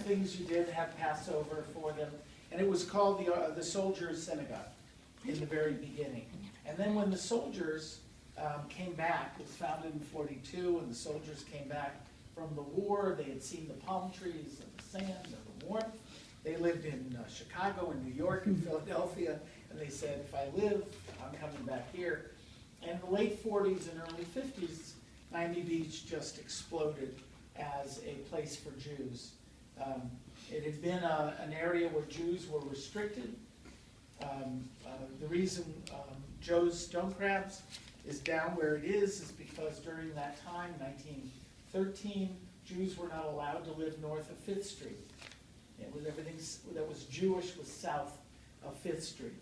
things you did have Passover for them, and it was called the Soldiers' Synagogue in the very beginning. And then when the soldiers came back, it was founded in 42, and the soldiers came back from the war. They had seen the palm trees and the sand and the warmth. They lived in Chicago and New York and Philadelphia, and they said, if I live, I'm coming back here. And in the late 40s and early 50s, Miami Beach just exploded as a place for Jews. It had been an area where Jews were restricted. The reason Joe's Stone Crabs is down where it is because during that time, 1913, Jews were not allowed to live north of 5th Street. It was everything that was Jewish was south of 5th Street.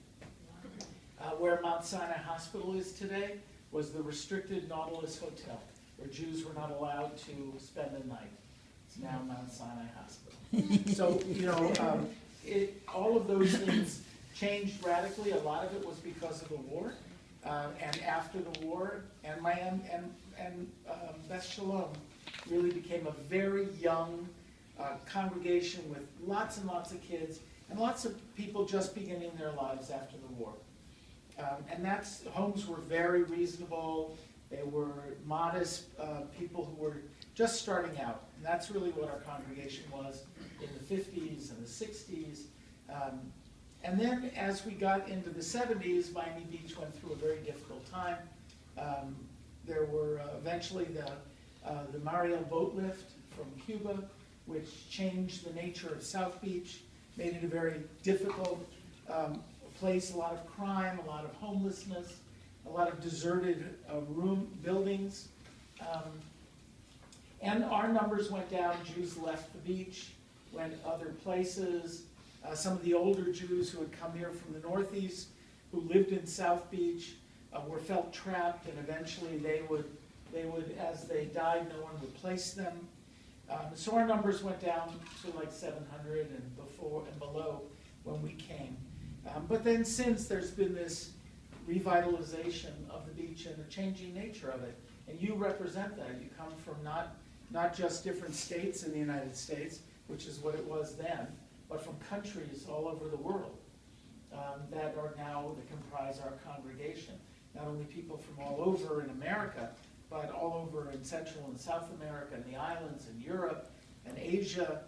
Where Mount Sinai Hospital is today was the restricted Nautilus Hotel, where Jews were not allowed to spend the night. It's now Mount Sinai Hospital. So, you know, all of those things changed radically. A lot of it was because of the war. And after the war, and Beth Shalom really became a very young congregation with lots and lots of kids and lots of people just beginning their lives after the war. And homes were very reasonable. They were modest people who were just starting out. And that's really what our congregation was in the 50s and the 60s. And then as we got into the 70s, Miami Beach went through a very difficult time. There were eventually the Mariel boat lift from Cuba, which changed the nature of South Beach, made it a very difficult place, a lot of crime, a lot of homelessness, a lot of deserted buildings. And our numbers went down. Jews left the beach, went other places. Some of the older Jews who had come here from the Northeast, who lived in South Beach, felt trapped, and eventually they would, as they died, no one would place them. So our numbers went down to like 700 and below when we came. But then since there's been this revitalization of the beach and the changing nature of it, and you represent that. You come from not just different states in the United States, which is what it was then, but from countries all over the world that comprise our congregation. Not only people from all over in America, but all over in Central and South America, and the islands, and Europe, and Asia,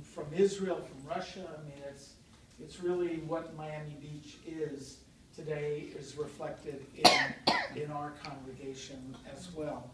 from Israel, from Russia. I mean, it's really what Miami Beach is today is reflected in our congregation as well.